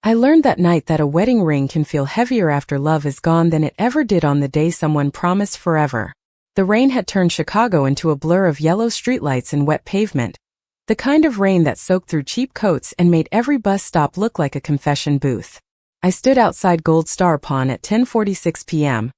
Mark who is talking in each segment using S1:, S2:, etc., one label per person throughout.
S1: I learned that night that a wedding ring can feel heavier after love is gone than it ever did on the day someone promised forever. The rain had turned Chicago into a blur of yellow streetlights and wet pavement. The kind of rain that soaked through cheap coats and made every bus stop look like a confession booth. I stood outside Gold Star Pawn at 10:46 p.m.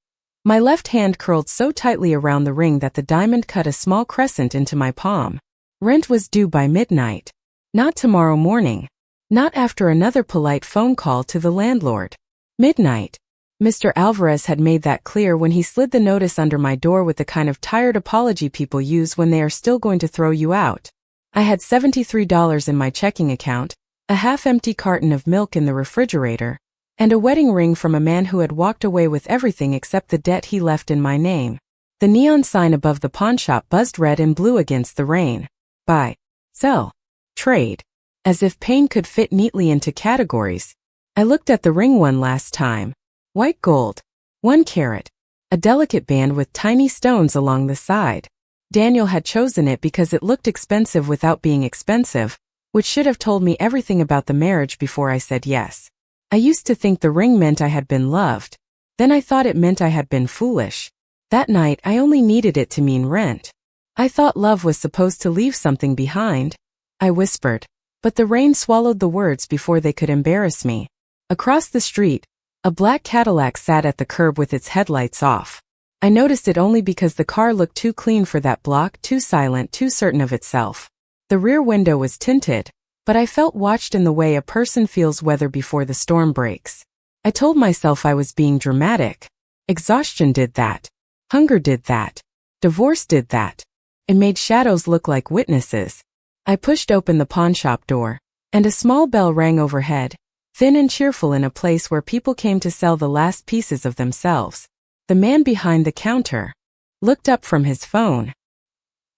S1: My left hand curled so tightly around the ring that the diamond cut a small crescent into my palm. Rent was due by midnight. Not tomorrow morning. Not after another polite phone call to the landlord. Midnight. Mr. Alvarez had made that clear when he slid the notice under my door with the kind of tired apology people use when they are still going to throw you out. I had $73 in my checking account, a half-empty carton of milk in the refrigerator, and a wedding ring from a man who had walked away with everything except the debt he left in my name. The neon sign above the pawnshop buzzed red and blue against the rain. Buy, sell, trade. As if pain could fit neatly into categories. I looked at the ring one last time. White gold. 1 carat. A delicate band with tiny stones along the side. Daniel had chosen it because it looked expensive without being expensive, which should have told me everything about the marriage before I said yes. I used to think the ring meant I had been loved. Then I thought it meant I had been foolish. That night I only needed it to mean rent. I thought love was supposed to leave something behind. I whispered. But the rain swallowed the words before they could embarrass me. Across the street, a black Cadillac sat at the curb with its headlights off. I noticed it only because the car looked too clean for that block, too silent, too certain of itself. The rear window was tinted, but I felt watched in the way a person feels weather before the storm breaks. I told myself I was being dramatic. Exhaustion did that. Hunger did that. Divorce did that. It made shadows look like witnesses. I pushed open the pawnshop door, and a small bell rang overhead, thin and cheerful in a place where people came to sell the last pieces of themselves. The man behind the counter looked up from his phone.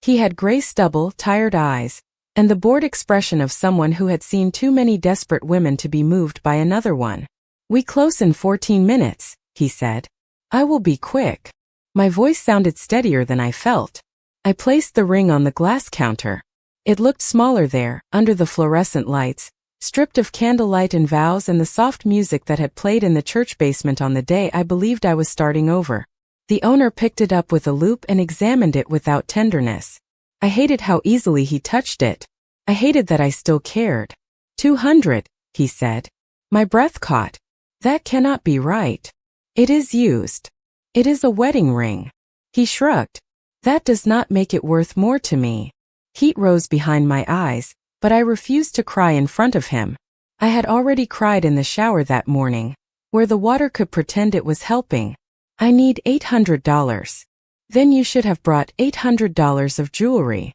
S1: He had gray stubble, tired eyes, and the bored expression of someone who had seen too many desperate women to be moved by another one. "We close in 14 minutes, he said. "I will be quick." My voice sounded steadier than I felt. I placed the ring on the glass counter. It looked smaller there, under the fluorescent lights, stripped of candlelight and vows and the soft music that had played in the church basement on the day I believed I was starting over. The owner picked it up with a loupe and examined it without tenderness. I hated how easily he touched it. I hated that I still cared. 200, he said. My breath caught. That cannot be right. It is used. It is a wedding ring. He shrugged. That does not make it worth more to me. Heat rose behind my eyes, but I refused to cry in front of him. I had already cried in the shower that morning, where the water could pretend it was helping. I need $800. Then you should have brought $800 of jewelry.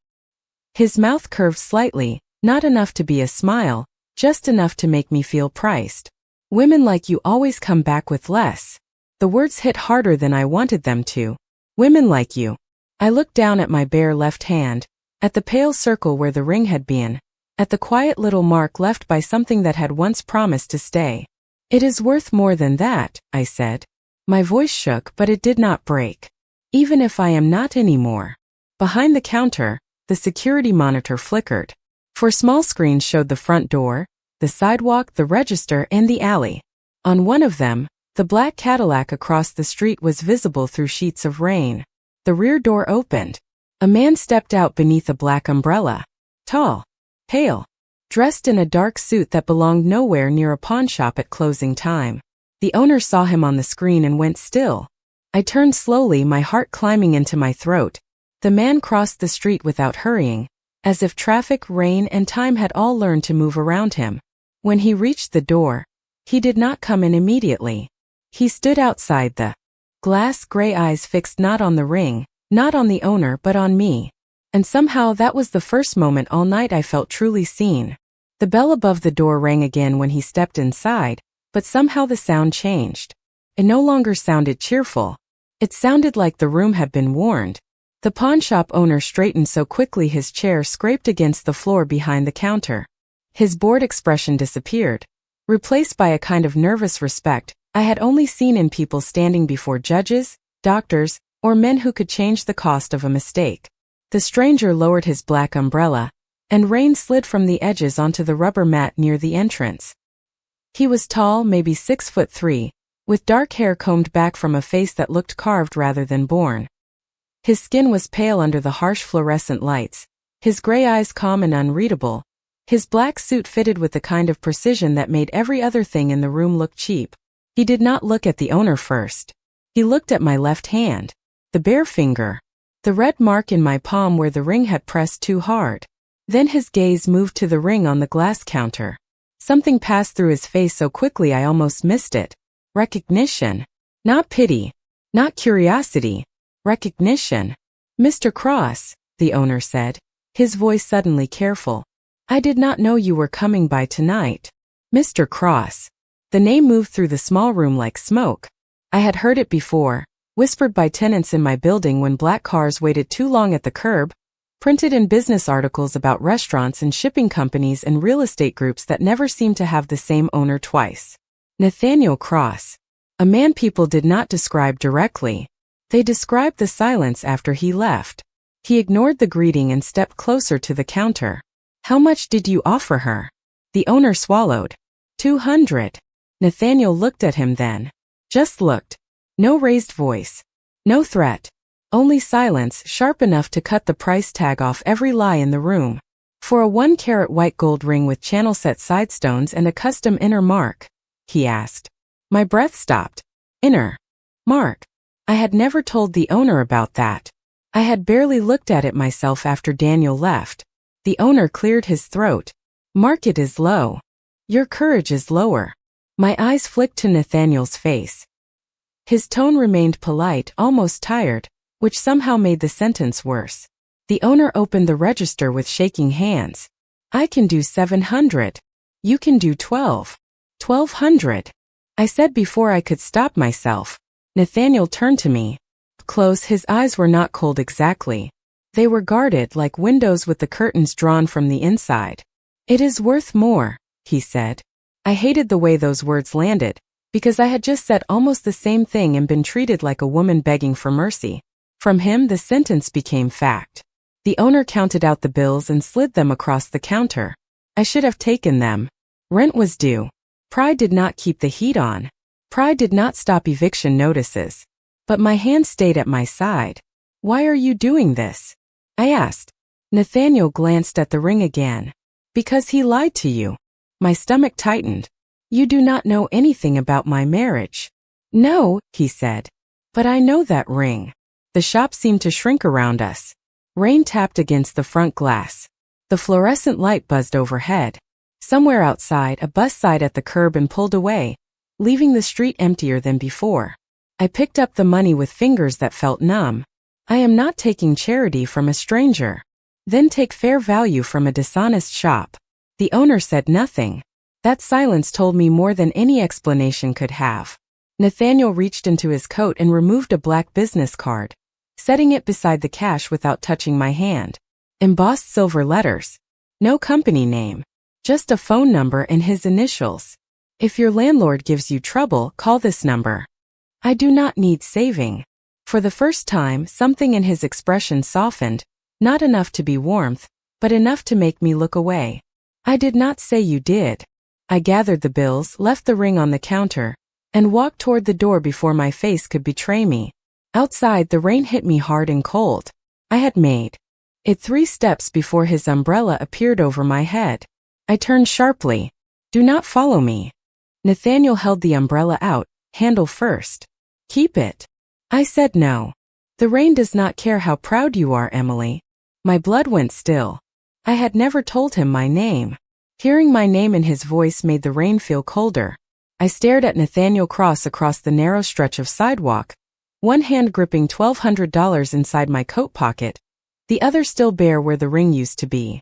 S1: His mouth curved slightly, not enough to be a smile, just enough to make me feel priced. Women like you always come back with less. The words hit harder than I wanted them to. Women like you. I looked down at my bare left hand, at the pale circle where the ring had been, at the quiet little mark left by something that had once promised to stay. It is worth more than that, I said. My voice shook, but it did not break. Even if I am not anymore. Behind the counter, the security monitor flickered. Four small screens showed the front door, the sidewalk, the register, and the alley. On one of them, the black Cadillac across the street was visible through sheets of rain. The rear door opened. A man stepped out beneath a black umbrella. Tall, pale, dressed in a dark suit that belonged nowhere near a pawnshop at closing time. The owner saw him on the screen and went still. I turned slowly, my heart climbing into my throat. The man crossed the street without hurrying, as if traffic, rain, and time had all learned to move around him. When he reached the door, he did not come in immediately. He stood outside, the glass gray eyes fixed not on the ring, not on the owner but on me. And somehow that was the first moment all night I felt truly seen. The bell above the door rang again when he stepped inside, but somehow the sound changed. It no longer sounded cheerful. It sounded like the room had been warned. The pawnshop owner straightened so quickly his chair scraped against the floor behind the counter. His bored expression disappeared, replaced by a kind of nervous respect I had only seen in people standing before judges, doctors, or men who could change the cost of a mistake. The stranger lowered his black umbrella, and rain slid from the edges onto the rubber mat near the entrance. He was tall, maybe 6'3", with dark hair combed back from a face that looked carved rather than born. His skin was pale under the harsh fluorescent lights, his gray eyes calm and unreadable. His black suit fitted with the kind of precision that made every other thing in the room look cheap. He did not look at the owner first. He looked at my left hand, the bare finger, the red mark in my palm where the ring had pressed too hard. Then his gaze moved to the ring on the glass counter. Something passed through his face so quickly I almost missed it. Recognition. Not pity. Not curiosity. Recognition. "Mr. Cross," the owner said, his voice suddenly careful. "I did not know you were coming by tonight." Mr. Cross. The name moved through the small room like smoke. I had heard it before, whispered by tenants in my building when black cars waited too long at the curb, printed in business articles about restaurants and shipping companies and real estate groups that never seemed to have the same owner twice. Nathaniel Cross. A man people did not describe directly. They described the silence after he left. He ignored the greeting and stepped closer to the counter. "How much did you offer her?" The owner swallowed. 200. Nathaniel looked at him then. Just looked. No raised voice. No threat. Only silence sharp enough to cut the price tag off every lie in the room. "For a 1-carat white gold ring with channel-set side stones and a custom inner mark?" he asked. My breath stopped. Inner mark. I had never told the owner about that. I had barely looked at it myself after Daniel left. The owner cleared his throat. "Market is low. Your courage is lower." My eyes flicked to Nathaniel's face. His tone remained polite, almost tired, which somehow made the sentence worse. The owner opened the register with shaking hands. "I can do 700. You can do 12. 1,200. I said before I could stop myself. Nathaniel turned to me. Close, his eyes were not cold exactly. They were guarded like windows with the curtains drawn from the inside. "It is worth more," he said. I hated the way those words landed, because I had just said almost the same thing and been treated like a woman begging for mercy. From him, the sentence became fact. The owner counted out the bills and slid them across the counter. I should have taken them. Rent was due. Pride did not keep the heat on. Pride did not stop eviction notices. But my hand stayed at my side. "Why are you doing this?" I asked. Nathaniel glanced at the ring again. "Because he lied to you." My stomach tightened. "You do not know anything about my marriage." "No," he said. "But I know that ring." The shop seemed to shrink around us. Rain tapped against the front glass. The fluorescent light buzzed overhead. Somewhere outside, a bus sighed at the curb and pulled away, leaving the street emptier than before. I picked up the money with fingers that felt numb. I am not taking charity from a stranger. Then take fair value from a dishonest shop. The owner said nothing. That silence told me more than any explanation could have. Nathaniel reached into his coat and removed a black business card, setting it beside the cash without touching my hand. Embossed silver letters. No company name. Just a phone number and his initials. "If your landlord gives you trouble, call this number." I do not need saving. For the first time, something in his expression softened, not enough to be warmth, but enough to make me look away. "I did not say you did." I gathered the bills, left the ring on the counter, and walked toward the door before my face could betray me. Outside, the rain hit me hard and cold. I had made it 3 steps before his umbrella appeared over my head. I turned sharply. "Do not follow me." Nathaniel held the umbrella out, handle first. "Keep it." I said no. "The rain does not care how proud you are, Emily." My blood went still. I had never told him my name. Hearing my name in his voice made the rain feel colder. I stared at Nathaniel Cross across the narrow stretch of sidewalk, one hand gripping $1,200 inside my coat pocket, the other still bare where the ring used to be.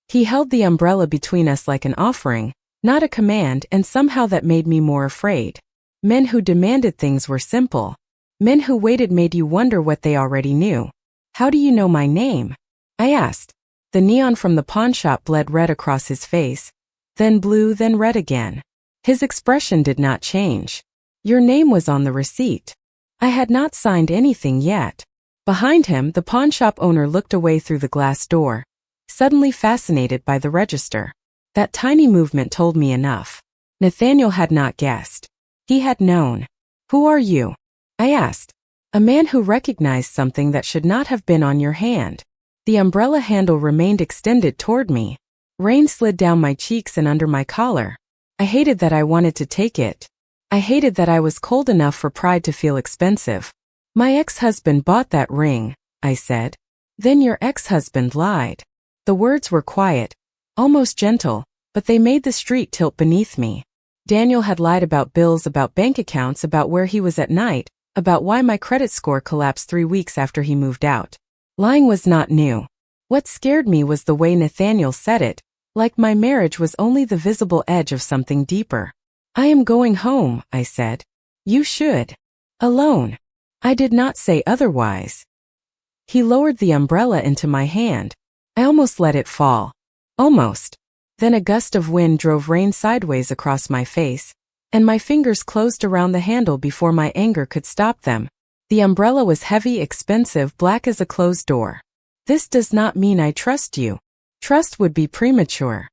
S1: He held the umbrella between us like an offering, not a command, and somehow that made me more afraid. Men who demanded things were simple. Men who waited made you wonder what they already knew. "How do you know my name?" I asked. The neon from the pawnshop bled red across his face, then blue, then red again. His expression did not change. "Your name was on the receipt." I had not signed anything yet. Behind him, the pawnshop owner looked away through the glass door, suddenly fascinated by the register. That tiny movement told me enough. Nathaniel had not guessed. He had known. Who are you? I asked. A man who recognized something that should not have been on your hand. The umbrella handle remained extended toward me. Rain slid down my cheeks and under my collar. I hated that I wanted to take it. I hated that I was cold enough for pride to feel expensive. My ex-husband bought that ring, I said. Then your ex-husband lied. The words were quiet, almost gentle, but they made the street tilt beneath me. Daniel had lied about bills, about bank accounts, about where he was at night, about why my credit score collapsed 3 weeks after he moved out. Lying was not new. What scared me was the way Nathaniel said it, like my marriage was only the visible edge of something deeper. I am going home, I said. You should. Alone. I did not say otherwise. He lowered the umbrella into my hand. I almost let it fall. Almost. Then a gust of wind drove rain sideways across my face, and my fingers closed around the handle before my anger could stop them. The umbrella was heavy, expensive, black as a closed door. This does not mean I trust you. Trust would be premature.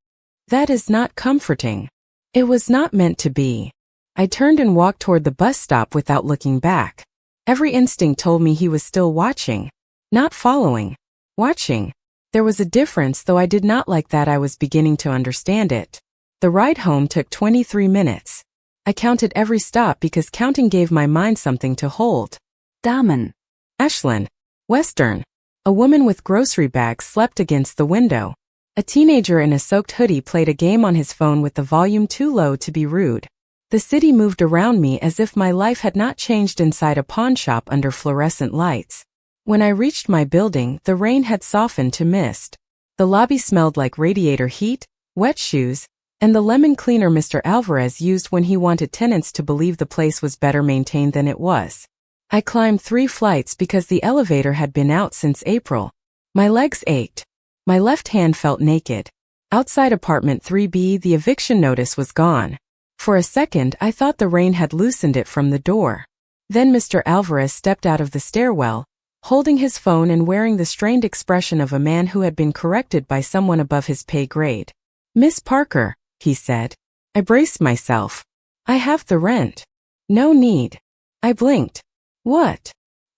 S1: That is not comforting. It was not meant to be. I turned and walked toward the bus stop without looking back. Every instinct told me he was still watching. Not following. Watching. There was a difference, though I did not like that. I was beginning to understand it. The ride home took 23 minutes. I counted every stop because counting gave my mind something to hold. Damen. Ashland. Western. A woman with grocery bags slept against the window. A teenager in a soaked hoodie played a game on his phone with the volume too low to be rude. The city moved around me as if my life had not changed inside a pawnshop under fluorescent lights. When I reached my building, the rain had softened to mist. The lobby smelled like radiator heat, wet shoes, and the lemon cleaner Mr. Alvarez used when he wanted tenants to believe the place was better maintained than it was. I climbed 3 flights because the elevator had been out since April. My legs ached. My left hand felt naked. Outside apartment 3B, the eviction notice was gone. For a second, I thought the rain had loosened it from the door. Then Mr. Alvarez stepped out of the stairwell, holding his phone and wearing the strained expression of a man who had been corrected by someone above his pay grade. Miss Parker, he said. I braced myself. I have the rent. No need. I blinked. What?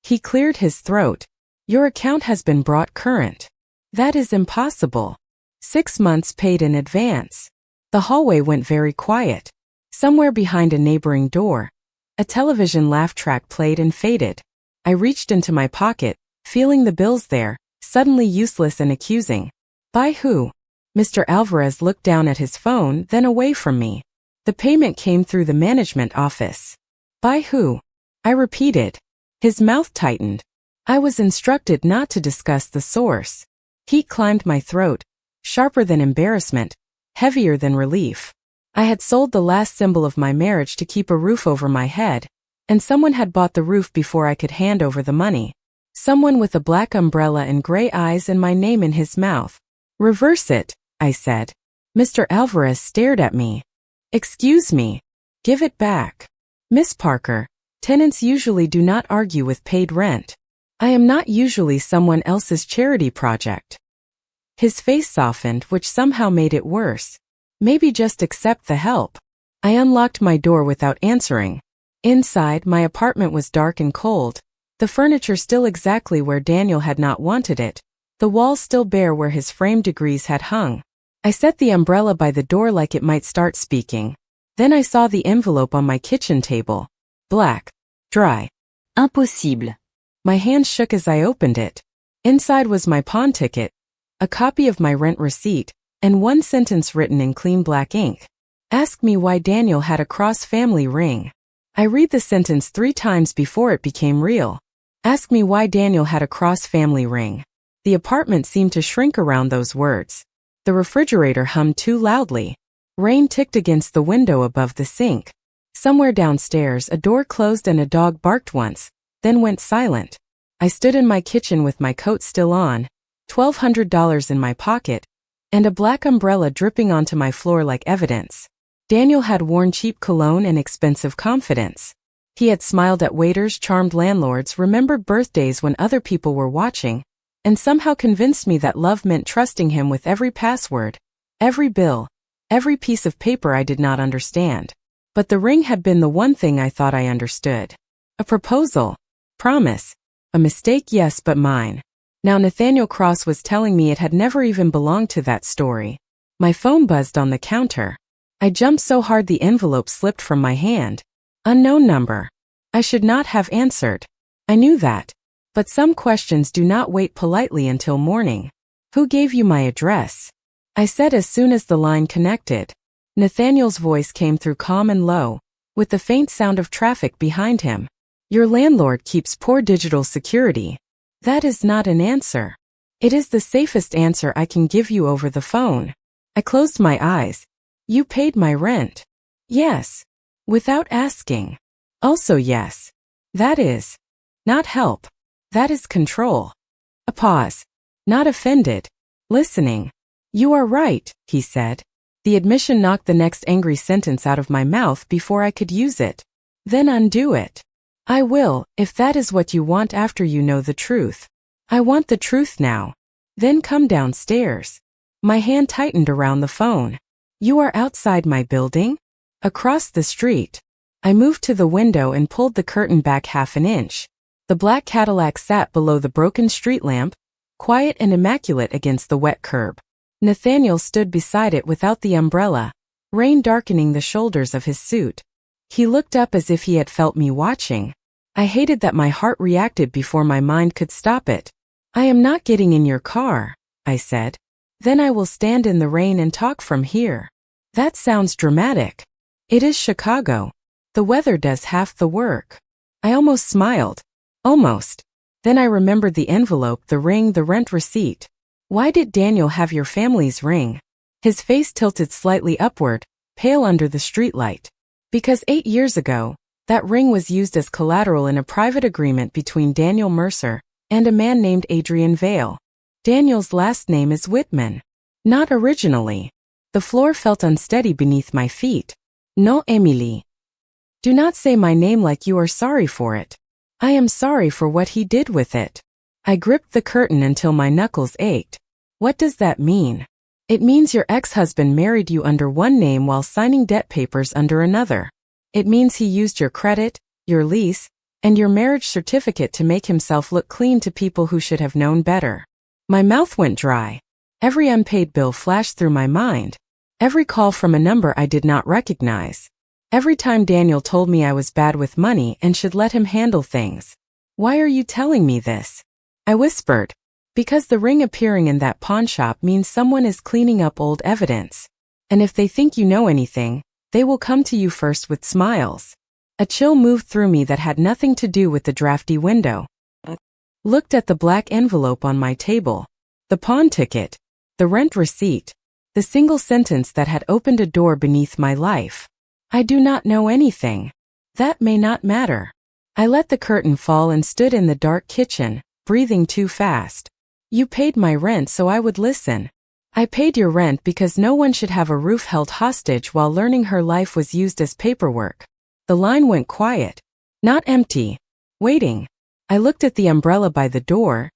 S1: He cleared his throat. Your account has been brought current. That is impossible. 6 months paid in advance. The hallway went very quiet. Somewhere behind a neighboring door, a television laugh track played and faded. I reached into my pocket, feeling the bills there, suddenly useless and accusing. By who? Mr. Alvarez looked down at his phone, then away from me. The payment came through the management office. By who? I repeated. His mouth tightened. I was instructed not to discuss the source. Heat climbed my throat, sharper than embarrassment, heavier than relief. I had sold the last symbol of my marriage to keep a roof over my head, and someone had bought the roof before I could hand over the money. Someone with a black umbrella and gray eyes and my name in his mouth. Reverse it, I said. Mr. Alvarez stared at me. Excuse me. Give it back. Miss Parker, tenants usually do not argue with paid rent. I am not usually someone else's charity project. His face softened, which somehow made it worse. Maybe just accept the help. I unlocked my door without answering. Inside, my apartment was dark and cold, the furniture still exactly where Daniel had not wanted it, the walls still bare where his framed degrees had hung. I set the umbrella by the door like it might start speaking. Then I saw the envelope on my kitchen table. Black. Dry. Impossible. My hand shook as I opened it. Inside was my pawn ticket, a copy of my rent receipt, and one sentence written in clean black ink. Ask me why Daniel had a cross-family ring. I read the sentence 3 times before it became real. Ask me why Daniel had a cross-family ring. The apartment seemed to shrink around those words. The refrigerator hummed too loudly. Rain ticked against the window above the sink. Somewhere downstairs, a door closed and a dog barked once, then went silent. I stood in my kitchen with my coat still on, $1,200 in my pocket, and a black umbrella dripping onto my floor like evidence. Daniel had worn cheap cologne and expensive confidence. He had smiled at waiters, charmed landlords, remembered birthdays when other people were watching, and somehow convinced me that love meant trusting him with every password, every bill, Every piece of paper I did not understand. But the ring had been the one thing I thought I understood. A proposal. Promise. A mistake, yes, but mine. Now Nathaniel Cross was telling me it had never even belonged to that story. My phone buzzed on the counter. I jumped so hard the envelope slipped from my hand. Unknown number. I should not have answered. I knew that. But some questions do not wait politely until morning. Who gave you my address? I said as soon as the line connected. Nathaniel's voice came through calm and low, with the faint sound of traffic behind him. Your landlord keeps poor digital security. That is not an answer. It is the safest answer I can give you over the phone. I closed my eyes. You paid my rent. Yes. Without asking. Also yes. That is not help. That is control. A pause. Not offended. Listening. You are right, he said. The admission knocked the next angry sentence out of my mouth before I could use it. Then undo it. I will, if that is what you want after you know the truth. I want the truth now. Then come downstairs. My hand tightened around the phone. You are outside my building? Across the street. I moved to the window and pulled the curtain back half an inch. The black Cadillac sat below the broken street lamp, quiet and immaculate against the wet curb. Nathaniel stood beside it without the umbrella, rain darkening the shoulders of his suit. He looked up as if he had felt me watching. I hated that my heart reacted before my mind could stop it. I am not getting in your car, I said. Then I will stand in the rain and talk from here. That sounds dramatic. It is Chicago. The weather does half the work. I almost smiled. Almost. Then I remembered the envelope, the ring, the rent receipt. Why did Daniel have your family's ring? His face tilted slightly upward, pale under the streetlight. Because 8 years ago, that ring was used as collateral in a private agreement between Daniel Mercer and a man named Adrian Vale. Daniel's last name is Whitman. Not originally. The floor felt unsteady beneath my feet. No, Emily. Do not say my name like you are sorry for it. I am sorry for what he did with it. I gripped the curtain until my knuckles ached. What does that mean? It means your ex-husband married you under one name while signing debt papers under another. It means he used your credit, your lease, and your marriage certificate to make himself look clean to people who should have known better. My mouth went dry. Every unpaid bill flashed through my mind. Every call from a number I did not recognize. Every time Daniel told me I was bad with money and should let him handle things. Why are you telling me this? I whispered. Because the ring appearing in that pawnshop means someone is cleaning up old evidence. And if they think you know anything, they will come to you first with smiles. A chill moved through me that had nothing to do with the drafty window. Looked at the black envelope on my table. The pawn ticket. The rent receipt. The single sentence that had opened a door beneath my life. I do not know anything. That may not matter. I let the curtain fall and stood in the dark kitchen, breathing too fast. You paid my rent so I would listen. I paid your rent because no one should have a roof held hostage while learning her life was used as paperwork. The line went quiet. Not empty. Waiting. I looked at the umbrella by the door,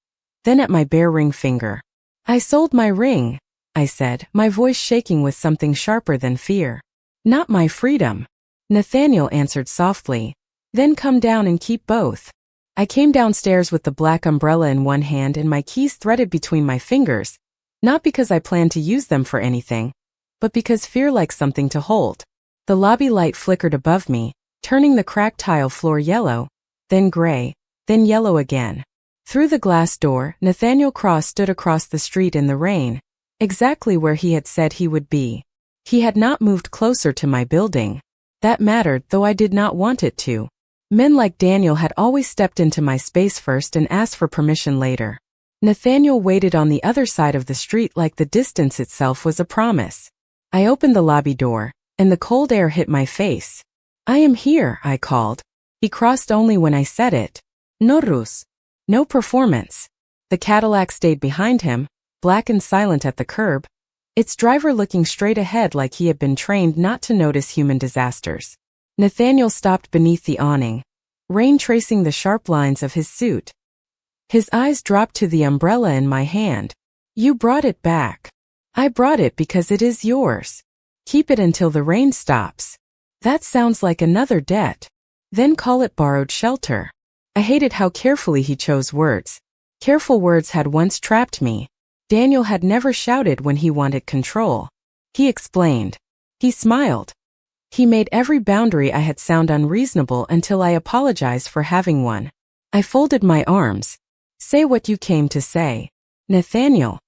S1: then at my bare ring finger. I sold my ring, I said, my voice shaking with something sharper than fear. Not my freedom. Nathaniel answered softly. Then come down and keep both. I came downstairs with the black umbrella in one hand and my keys threaded between my fingers, not because I planned to use them for anything, but because fear likes something to hold. The lobby light flickered above me, turning the cracked tile floor yellow, then gray, then yellow again. Through the glass door, Nathaniel Cross stood across the street in the rain, exactly where he had said he would be. He had not moved closer to my building. That mattered, though I did not want it to. Men like Daniel had always stepped into my space first and asked for permission later. Nathaniel waited on the other side of the street like the distance itself was a promise. I opened the lobby door, and the cold air hit my face. I am here, I called. He crossed only when I said it. No ruse. No performance. The Cadillac stayed behind him, black and silent at the curb, its driver looking straight ahead like he had been trained not to notice human disasters. Nathaniel stopped beneath the awning, rain tracing the sharp lines of his suit. His eyes dropped to the umbrella in my hand. You brought it back. I brought it because it is yours. Keep it until the rain stops. That sounds like another debt. Then call it borrowed shelter. I hated how carefully he chose words. Careful words had once trapped me. Daniel had never shouted when he wanted control. He explained. He smiled. He made every boundary I had sound unreasonable until I apologized for having one. I folded my arms. Say what you came to say. Nathaniel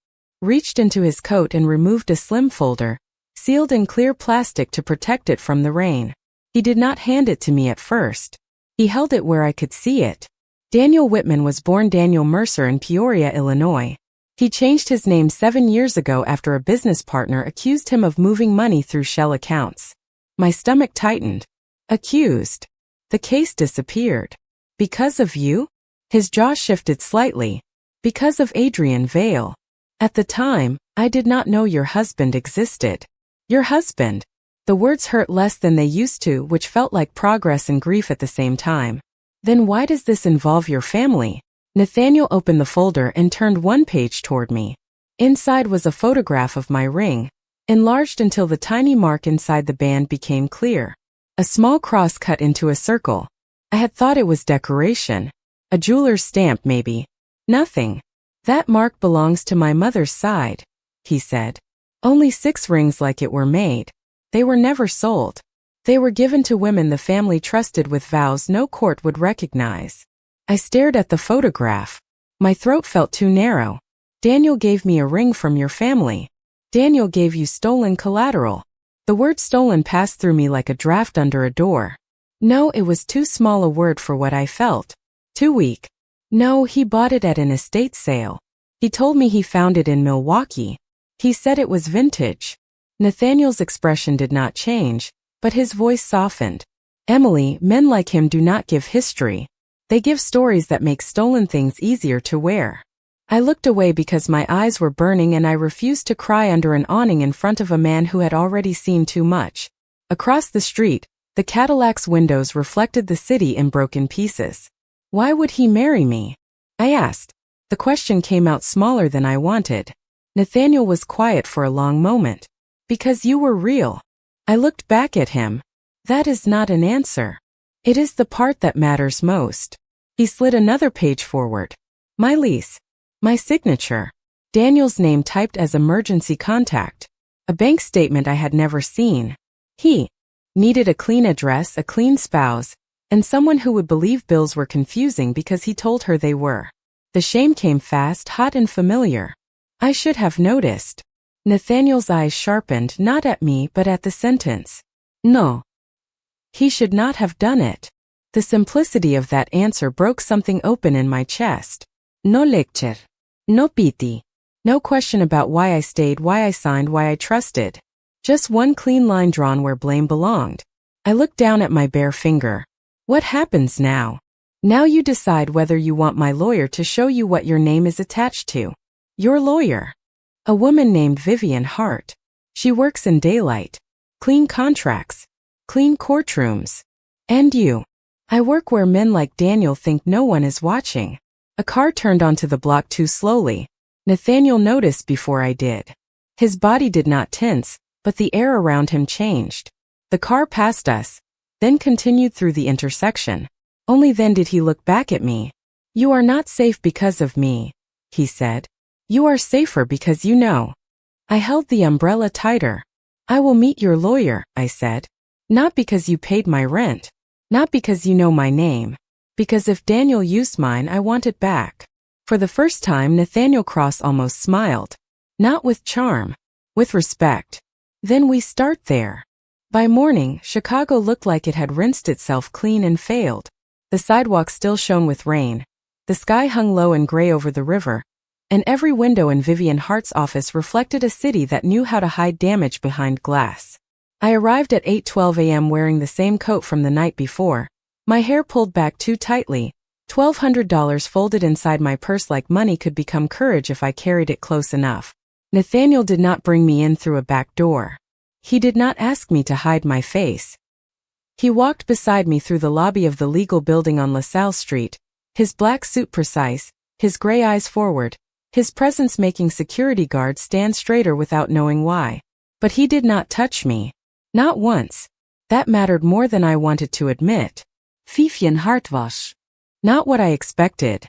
S1: reached into his coat and removed a slim folder, sealed in clear plastic to protect it from the rain. He did not hand it to me at first. He held it where I could see it. Daniel Whitman was born Daniel Mercer in Peoria, Illinois. He changed his name 7 years ago after a business partner accused him of moving money through shell accounts. My stomach tightened. Accused. The case disappeared. Because of you? His jaw shifted slightly. Because of Adrian Vale. At the time, I did not know your husband existed. Your husband. The words hurt less than they used to, which felt like progress and grief at the same time. Then why does this involve your family? Nathaniel opened the folder and turned one page toward me. Inside was a photograph of my ring, enlarged until the tiny mark inside the band became clear. A small cross cut into a circle. I had thought it was decoration. A jeweler's stamp maybe. Nothing. That mark belongs to my mother's side, he said. Only 6 rings like it were made. They were never sold. They were given to women the family trusted with vows no court would recognize. I stared at the photograph. My throat felt too narrow. Daniel gave me a ring from your family. Daniel gave you stolen collateral. The word stolen passed through me like a draft under a door. No, it was too small a word for what I felt. Too weak. No, he bought it at an estate sale. He told me he found it in Milwaukee. He said it was vintage. Nathaniel's expression did not change, but his voice softened. Emily, men like him do not give history. They give stories that make stolen things easier to wear. I looked away because my eyes were burning and I refused to cry under an awning in front of a man who had already seen too much. Across the street, the Cadillac's windows reflected the city in broken pieces. Why would he marry me? I asked. The question came out smaller than I wanted. Nathaniel was quiet for a long moment. Because you were real. I looked back at him. That is not an answer. It is the part that matters most. He slid another page forward. My lease. My signature. Daniel's name typed as emergency contact. A bank statement I had never seen. He needed a clean address, a clean spouse, and someone who would believe bills were confusing because he told her they were. The shame came fast, hot and familiar. I should have noticed. Nathaniel's eyes sharpened, not at me but at the sentence. No. He should not have done it. The simplicity of that answer broke something open in my chest. No lecture. No pity. No question about why I stayed, why I signed, why I trusted. Just one clean line drawn where blame belonged. I looked down at my bare finger. What happens now? Now you decide whether you want my lawyer to show you what your name is attached to. Your lawyer. A woman named Vivian Hart. She works in daylight. Clean contracts. Clean courtrooms. And you. I work where men like Daniel think no one is watching. A car turned onto the block too slowly. Nathaniel noticed before I did. His body did not tense, but the air around him changed. The car passed us, then continued through the intersection. Only then did he look back at me. You are not safe because of me, he said. You are safer because you know. I held the umbrella tighter. I will meet your lawyer, I said. Not because you paid my rent. Not because you know my name. Because if Daniel used mine, I want it back. For the first time, Nathaniel Cross almost smiled. Not with charm. With respect. Then we start there. By morning, Chicago looked like it had rinsed itself clean and failed. The sidewalk still shone with rain. The sky hung low and gray over the river, and every window in Vivian Hart's office reflected a city that knew how to hide damage behind glass. I arrived at 8:12 a.m. wearing the same coat from the night before, my hair pulled back too tightly, $1,200 folded inside my purse like money could become courage if I carried it close enough. Nathaniel did not bring me in through a back door. He did not ask me to hide my face. He walked beside me through the lobby of the legal building on LaSalle Street, his black suit precise, his gray eyes forward, his presence making security guards stand straighter without knowing why. But he did not touch me. Not once. That mattered more than I wanted to admit. Vivian Hartwash. Not what I expected.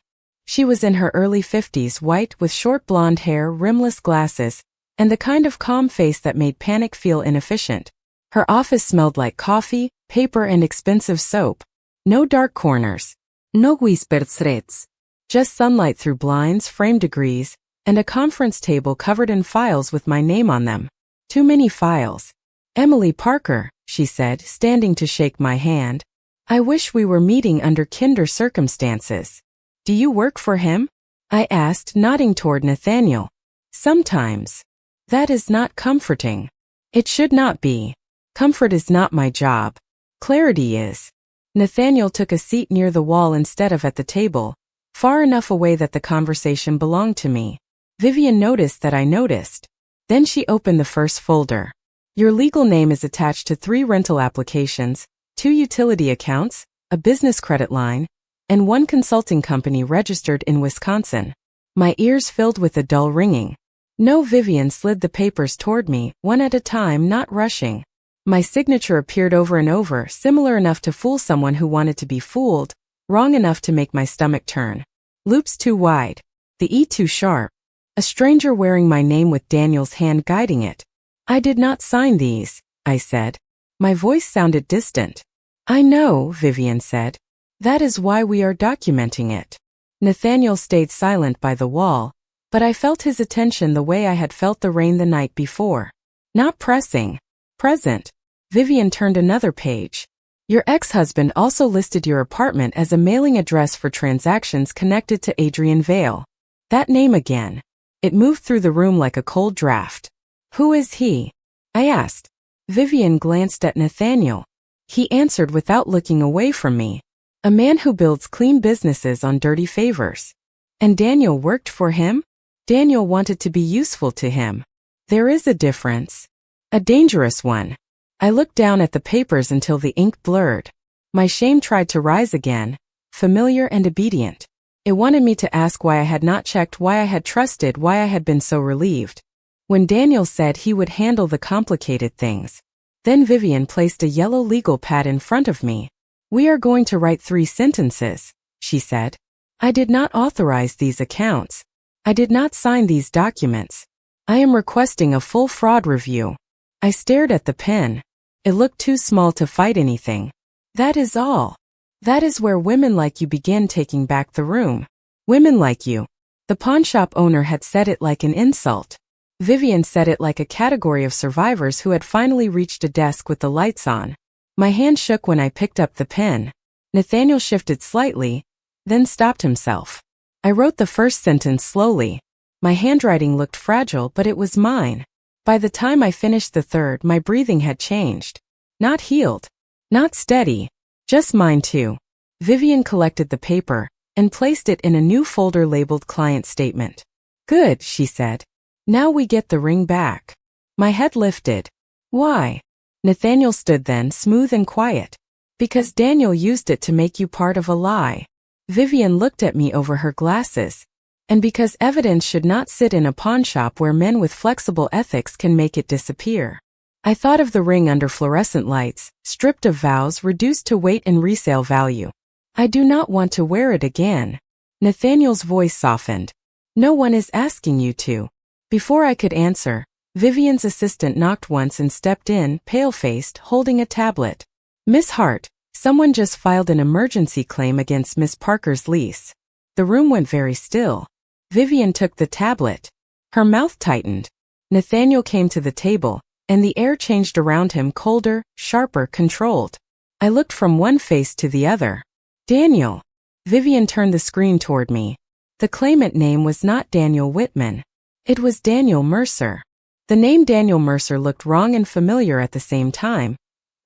S1: She was in her early 50s, white with short blonde hair, rimless glasses, and the kind of calm face that made panic feel inefficient. Her office smelled like coffee, paper, and expensive soap. No dark corners. No whispered threats. Just sunlight through blinds, framed degrees, and a conference table covered in files with my name on them. Too many files. Emily Parker, she said, standing to shake my hand. I wish we were meeting under kinder circumstances. Do you work for him? I asked, nodding toward Nathaniel. Sometimes. That is not comforting. It should not be. Comfort is not my job. Clarity is. Nathaniel took a seat near the wall instead of at the table, far enough away that the conversation belonged to me. Vivian noticed that I noticed. Then she opened the first folder. Your legal name is attached to 3 rental applications, 2 utility accounts, a business credit line, and 1 consulting company registered in Wisconsin. My ears filled with a dull ringing. No, Vivian slid the papers toward me, one at a time, not rushing. My signature appeared over and over, similar enough to fool someone who wanted to be fooled, wrong enough to make my stomach turn. Loops too wide. The E too sharp. A stranger wearing my name with Daniel's hand guiding it. I did not sign these, I said. My voice sounded distant. I know, Vivian said. That is why we are documenting it. Nathaniel stayed silent by the wall, but I felt his attention the way I had felt the rain the night before. Not pressing. Present. Vivian turned another page. Your ex-husband also listed your apartment as a mailing address for transactions connected to Adrian Vale. That name again. It moved through the room like a cold draft. Who is he? I asked. Vivian glanced at Nathaniel. He answered without looking away from me. A man who builds clean businesses on dirty favors. And Daniel worked for him? Daniel wanted to be useful to him. There is a difference. A dangerous one. I looked down at the papers until the ink blurred. My shame tried to rise again, familiar and obedient. It wanted me to ask why I had not checked, why I had trusted, why I had been so relieved. When Daniel said he would handle the complicated things. Then Vivian placed a yellow legal pad in front of me. We are going to write 3 sentences, she said. I did not authorize these accounts. I did not sign these documents. I am requesting a full fraud review. I stared at the pen. It looked too small to fight anything. That is all. That is where women like you begin taking back the room. Women like you. The pawnshop owner had said it like an insult. Vivian said it like a category of survivors who had finally reached a desk with the lights on. My hand shook when I picked up the pen. Nathaniel shifted slightly, then stopped himself. I wrote the first sentence slowly. My handwriting looked fragile, but it was mine. By the time I finished the third, my breathing had changed. Not healed. Not steady. Just mine too. Vivian collected the paper and placed it in a new folder labeled Client Statement. Good, she said. Now we get the ring back. My head lifted. Why? Nathaniel stood then, smooth and quiet. Because Daniel used it to make you part of a lie. Vivian looked at me over her glasses. And because evidence should not sit in a pawnshop where men with flexible ethics can make it disappear. I thought of the ring under fluorescent lights, stripped of vows, reduced to weight and resale value. I do not want to wear it again. Nathaniel's voice softened. No one is asking you to. Before I could answer, Vivian's assistant knocked once and stepped in, pale-faced, holding a tablet. Miss Hart, someone just filed an emergency claim against Miss Parker's lease. The room went very still. Vivian took the tablet. Her mouth tightened. Nathaniel came to the table, and the air changed around him, colder, sharper, controlled. I looked from one face to the other. Daniel. Vivian turned the screen toward me. The claimant name was not Daniel Whitman. It was Daniel Mercer. The name Daniel Mercer looked wrong and familiar at the same time,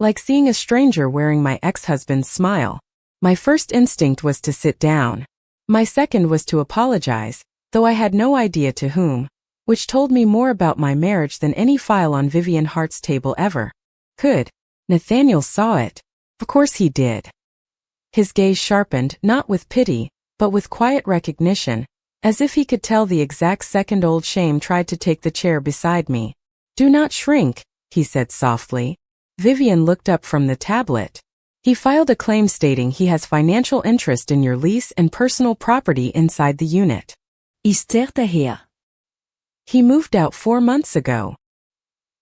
S1: like seeing a stranger wearing my ex-husband's smile. My first instinct was to sit down. My second was to apologize, though I had no idea to whom, which told me more about my marriage than any file on Vivian Hart's table ever could. Nathaniel saw it. Of course he did. His gaze sharpened, not with pity, but with quiet recognition, as if he could tell the exact second old shame tried to take the chair beside me. Do not shrink, he said softly. Vivian looked up from the tablet. He filed a claim stating he has financial interest in your lease and personal property inside the unit.
S2: Ist her?
S1: He moved out 4 months ago.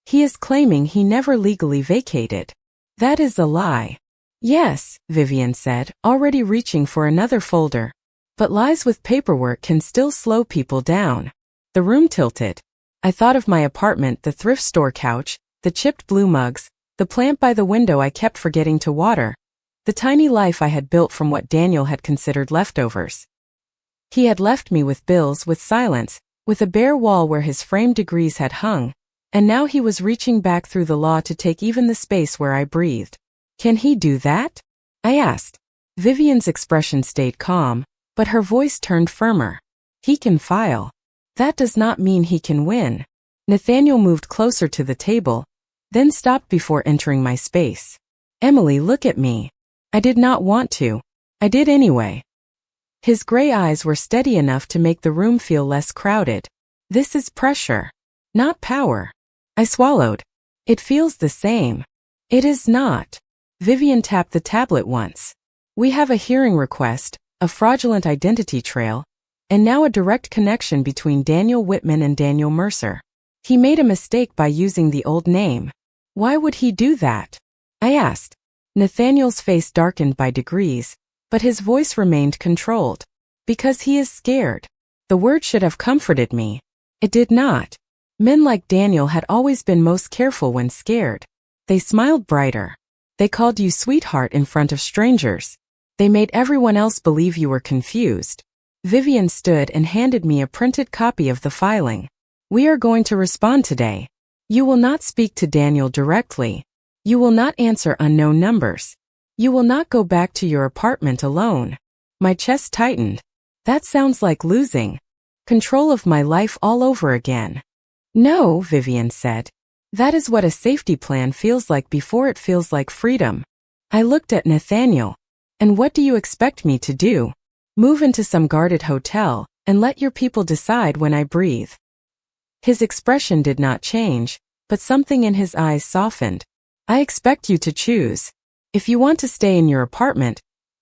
S1: He is claiming he never legally vacated. That is a lie. Yes, Vivian said, already reaching for another folder. But lies with paperwork can still slow people down. The room tilted. I thought of my apartment, the thrift store couch, the chipped blue mugs, the plant by the window I kept forgetting to water, the tiny life I had built from what Daniel had considered leftovers. He had left me with bills, with silence, with a bare wall where his framed degrees had hung, and now he was reaching back through the law to take even the space where I breathed. Can he do that? I asked. Vivian's expression stayed calm, but her voice turned firmer. He can file. That does not mean he can win. Nathaniel moved closer to the table, then stopped before entering my space. Emily, look at me. I did not want to. I did anyway. His gray eyes were steady enough to make the room feel less crowded. This is pressure, not power. I swallowed. It feels the same. It is not. Vivian tapped the tablet once. We have a hearing request, a fraudulent identity trail, and now a direct connection between Daniel Whitman and Daniel Mercer. He made a mistake by using the old name. Why would he do that? I asked. Nathaniel's face darkened by degrees, but his voice remained controlled. Because he is scared. The word should have comforted me. It did not. Men like Daniel had always been most careful when scared. They smiled brighter. They called you sweetheart in front of strangers. They made everyone else believe you were confused. Vivian stood and handed me a printed copy of the filing. We are going to respond today. You will not speak to Daniel directly. You will not answer unknown numbers. You will not go back to your apartment alone. My chest tightened. That sounds like losing control of my life all over again. No, Vivian said. That is what a safety plan feels like before it feels like freedom. I looked at Nathaniel. And what do you expect me to do? Move into some guarded hotel and let your people decide when I breathe? His expression did not change, but something in his eyes softened. I expect you to choose. If you want to stay in your apartment,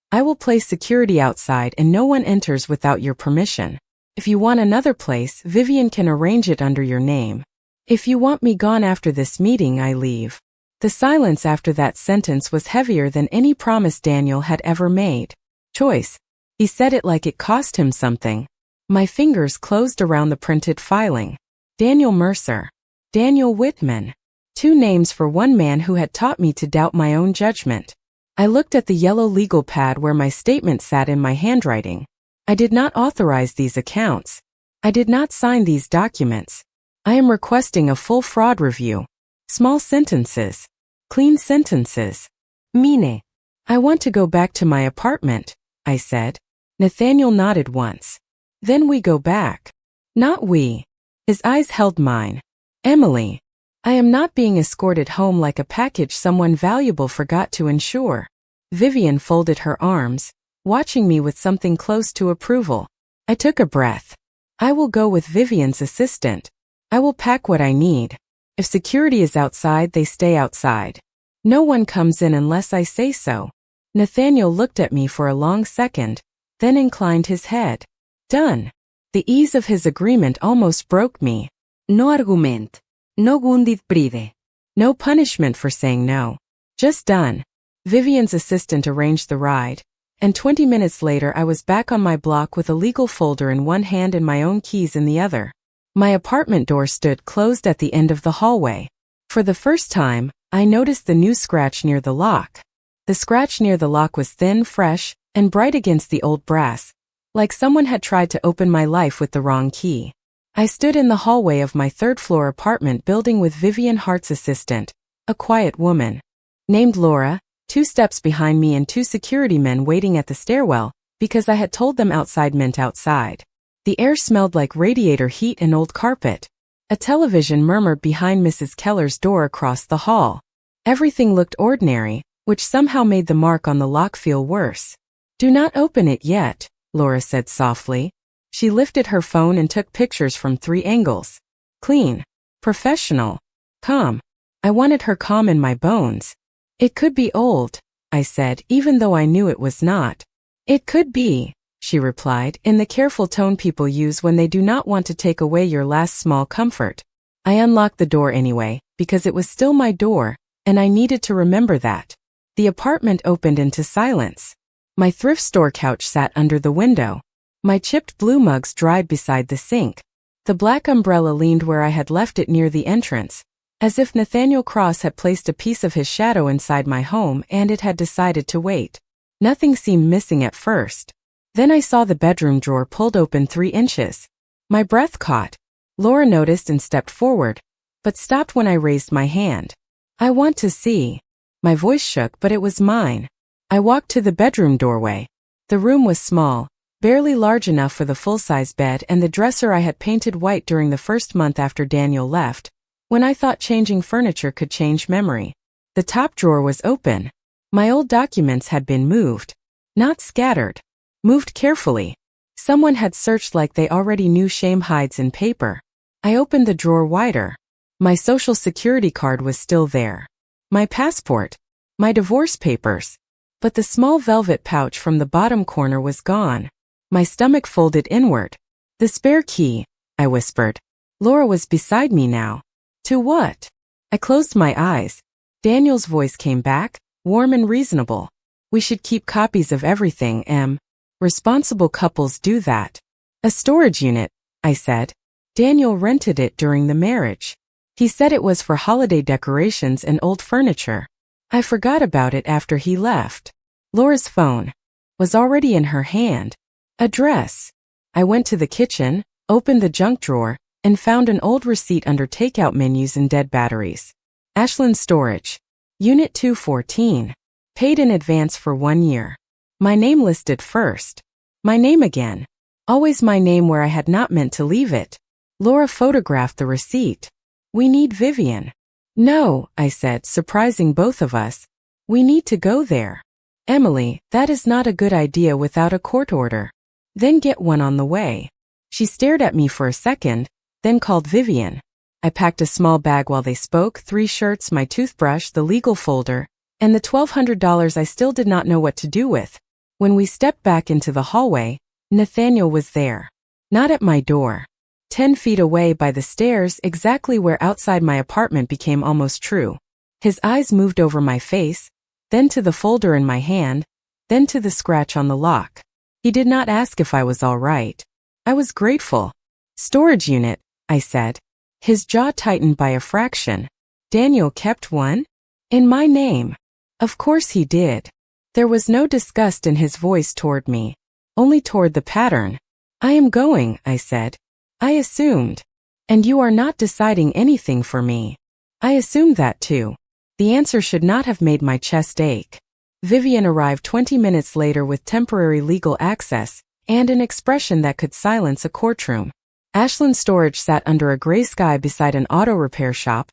S1: I will place security outside and no one enters without your permission. If you want another place, Vivian can arrange it under your name. If you want me gone after this meeting, I leave. The silence after that sentence was heavier than any promise Daniel had ever made. Choice. He said it like it cost him something. My fingers closed around the printed filing. Daniel Mercer. Daniel Whitman. 2 names for one man who had taught me to doubt my own judgment. I looked at the yellow legal pad where my statement sat in my handwriting. I did not authorize these accounts. I did not sign these documents. I am requesting a full fraud review. Small sentences. Clean sentences. Mine. I want to go back to my apartment, I said. Nathaniel nodded once. Then we go back. Not we. His eyes held mine. Emily. I am not being escorted home like a package someone valuable forgot to insure. Vivian folded her arms, watching me with something close to approval. I took a breath. I will go with Vivian's assistant. I will pack what I need. If security is outside, they stay outside. No one comes in unless I say so. Nathaniel looked at me for a long second, then inclined his head. Done. The ease of his agreement almost broke me.
S2: No argument. No gundit pride.
S1: No punishment for saying no. Just done. Vivian's assistant arranged the ride, and 20 minutes later I was back on my block with a legal folder in one hand and my own keys in the other. My apartment door stood closed at the end of the hallway. For the first time, I noticed the new scratch near the lock. The scratch near the lock was thin, fresh, and bright against the old brass, like someone had tried to open my life with the wrong key. I stood in the hallway of my 3rd-floor apartment building with Vivian Hart's assistant, a quiet woman named Laura, 2 steps behind me and 2 security men waiting at the stairwell, because I had told them outside meant outside. The air smelled like radiator heat and old carpet. A television murmured behind Mrs. Keller's door across the hall. Everything looked ordinary, which somehow made the mark on the lock feel worse. Do not open it yet, Laura said softly. She lifted her phone and took pictures from 3 angles. Clean. Professional. Calm. I wanted her calm in my bones. It could be old, I said, even though I knew it was not. It could be, she replied, in the careful tone people use when they do not want to take away your last small comfort. I unlocked the door anyway, because it was still my door, and I needed to remember that. The apartment opened into silence. My thrift store couch sat under the window. My chipped blue mugs dried beside the sink. The black umbrella leaned where I had left it near the entrance, as if Nathaniel Cross had placed a piece of his shadow inside my home and it had decided to wait. Nothing seemed missing at first. Then I saw the bedroom drawer pulled open 3 inches. My breath caught. Laura noticed and stepped forward, but stopped when I raised my hand. I want to see. My voice shook, but it was mine. I walked to the bedroom doorway. The room was small, barely large enough for the full-size bed and the dresser I had painted white during the first month after Daniel left, when I thought changing furniture could change memory. The top drawer was open. My old documents had been moved. Not scattered. Moved carefully. Someone had searched like they already knew shame hides in paper. I opened the drawer wider. My social security card was still there. My passport. My divorce papers. But the small velvet pouch from the bottom corner was gone. My stomach folded inward. The spare key, I whispered. Laura was beside me now. To what? I closed my eyes. Daniel's voice came back, warm and reasonable. We should keep copies of everything, Em. Responsible couples do that. A storage unit, I said. Daniel rented it during the marriage. He said it was for holiday decorations and old furniture. I forgot about it after he left. Laura's phone was already in her hand. Address. I went to the kitchen, opened the junk drawer, and found an old receipt under takeout menus and dead batteries. Ashland Storage. Unit 214. Paid in advance for 1 year. My name listed first. My name again. Always my name where I had not meant to leave it. Laura photographed the receipt. We need Vivian. No, I said, surprising both of us. We need to go there. Emily, that is not a good idea without a court order. Then get one on the way. She stared at me for a second, then called Vivian. I packed a small bag while they spoke, 3 shirts, my toothbrush, the legal folder, and the $1,200 I still did not know what to do with. When we stepped back into the hallway, Nathaniel was there. Not at my door. 10 feet away by the stairs, exactly where outside my apartment became almost true. His eyes moved over my face, then to the folder in my hand, then to the scratch on the lock. He did not ask if I was all right. I was grateful. Storage unit, I said. His jaw tightened by a fraction. Daniel kept one? In my name. Of course he did. There was no disgust in his voice toward me, only toward the pattern. I am going, I said. I assumed. And you are not deciding anything for me. I assumed that too. The answer should not have made my chest ache. Vivian arrived 20 minutes later with temporary legal access and an expression that could silence a courtroom. Ashland Storage sat under a gray sky beside an auto repair shop,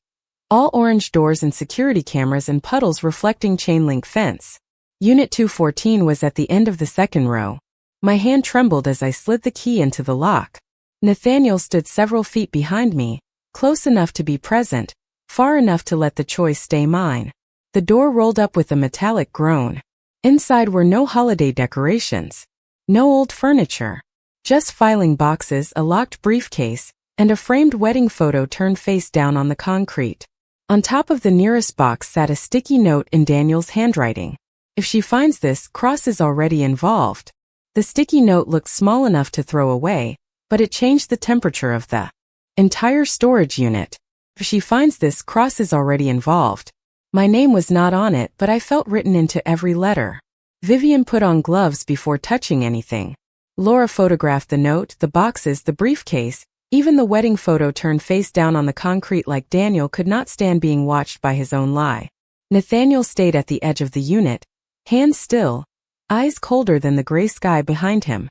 S1: all orange doors and security cameras and puddles reflecting chain-link fence. Unit 214 was at the end of the second row. My hand trembled as I slid the key into the lock. Nathaniel stood several feet behind me, close enough to be present, far enough to let the choice stay mine. The door rolled up with a metallic groan. Inside were no holiday decorations, no old furniture, just filing boxes, a locked briefcase, and a framed wedding photo turned face down on the concrete. On top of the nearest box sat a sticky note in Daniel's handwriting. If she finds this, Cross is already involved. The sticky note looked small enough to throw away, but it changed the temperature of the entire storage unit. If she finds this, Cross is already involved. My name was not on it, but I felt written into every letter. Vivian put on gloves before touching anything. Laura photographed the note, the boxes, the briefcase, even the wedding photo turned face down on the concrete like Daniel could not stand being watched by his own lie. Nathaniel stayed at the edge of the unit, hands still, eyes colder than the gray sky behind him.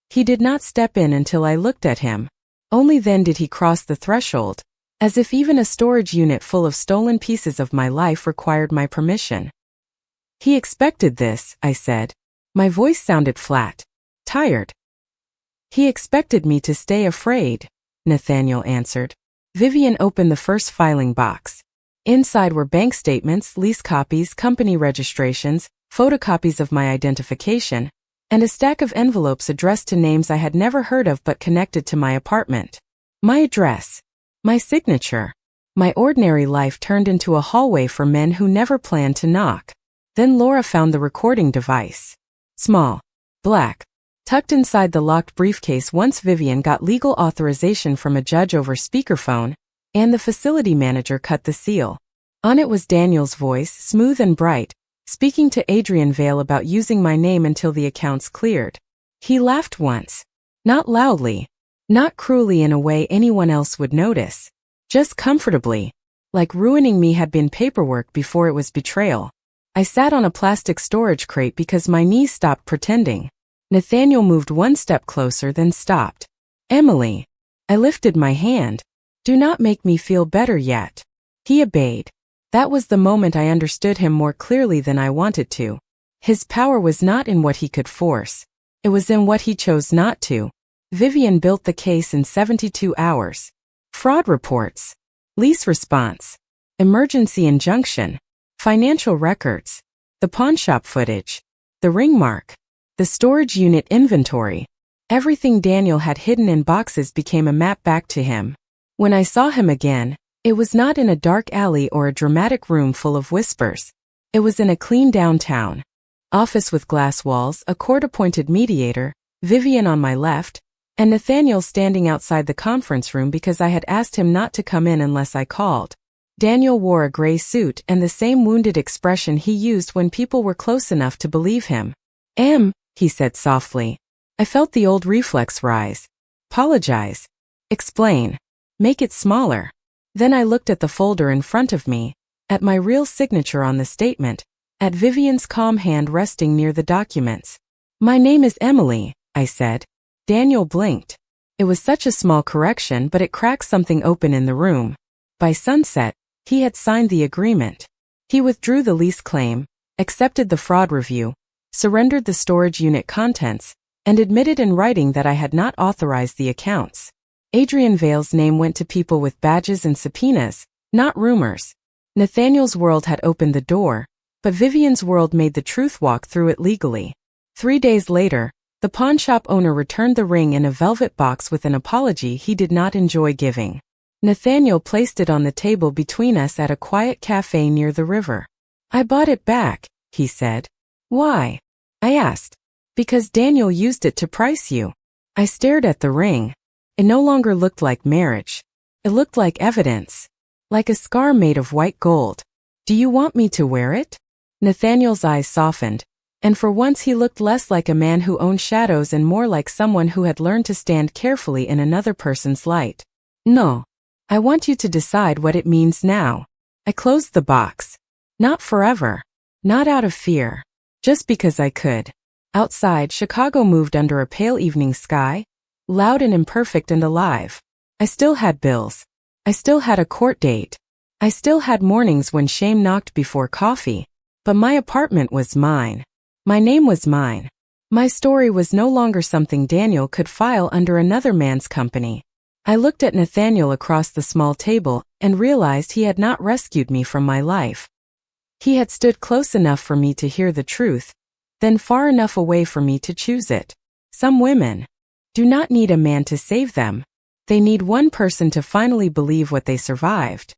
S1: He did not step in until I looked at him. Only then did he cross the threshold, as if even a storage unit full of stolen pieces of my life required my permission. He expected this, I said. My voice sounded flat, tired. He expected me to stay afraid, Nathaniel answered. Vivian opened the first filing box. Inside were bank statements, lease copies, company registrations, photocopies of my identification, and a stack of envelopes addressed to names I had never heard of but connected to my apartment. My address. My signature. My ordinary life turned into a hallway for men who never planned to knock. Then Laura found the recording device. Small. Black. Tucked inside the locked briefcase once Vivian got legal authorization from a judge over speakerphone, and the facility manager cut the seal. On it was Daniel's voice, smooth and bright, speaking to Adrian Vale about using my name until the accounts cleared. He laughed once. Not loudly. Not cruelly in a way anyone else would notice. Just comfortably. Like ruining me had been paperwork before it was betrayal. I sat on a plastic storage crate because my knees stopped pretending. Nathaniel moved one step closer then stopped. Emily. I lifted my hand. Do not make me feel better yet. He obeyed. That was the moment I understood him more clearly than I wanted to. His power was not in what he could force. It was in what he chose not to. Vivian built the case in 72 hours. Fraud reports. Lease response. Emergency injunction. Financial records. The pawnshop footage. The ring mark. The storage unit inventory. Everything Daniel had hidden in boxes became a map back to him. When I saw him again, it was not in a dark alley or a dramatic room full of whispers. It was in a clean downtown office with glass walls, a court-appointed mediator, Vivian on my left, and Nathaniel standing outside the conference room because I had asked him not to come in unless I called. Daniel wore a gray suit and the same wounded expression he used when people were close enough to believe him. He said softly. I felt the old reflex rise. Apologize. Explain. Make it smaller. Then I looked at the folder in front of me, at my real signature on the statement, at Vivian's calm hand resting near the documents. My name is Emily, I said. Daniel blinked. It was such a small correction, but it cracked something open in the room. By sunset, he had signed the agreement. He withdrew the lease claim, accepted the fraud review, surrendered the storage unit contents, and admitted in writing that I had not authorized the accounts. Adrian Vale's name went to people with badges and subpoenas, not rumors. Nathaniel's world had opened the door, but Vivian's world made the truth walk through it legally. 3 days later, the pawnshop owner returned the ring in a velvet box with an apology he did not enjoy giving. Nathaniel placed it on the table between us at a quiet cafe near the river. I bought it back, he said. Why? I asked. Because Daniel used it to price you. I stared at the ring. It no longer looked like marriage. It looked like evidence. Like a scar made of white gold. Do you want me to wear it? Nathaniel's eyes softened, and for once he looked less like a man who owned shadows and more like someone who had learned to stand carefully in another person's light. No. I want you to decide what it means now. I closed the box. Not forever. Not out of fear. Just because I could. Outside, Chicago moved under a pale evening sky, loud and imperfect and alive. I still had bills. I still had a court date. I still had mornings when shame knocked before coffee. But my apartment was mine. My name was mine. My story was no longer something Daniel could file under another man's company. I looked at Nathaniel across the small table and realized he had not rescued me from my life. He had stood close enough for me to hear the truth, then far enough away for me to choose it. Some women do not need a man to save them. They need one person to finally believe what they survived.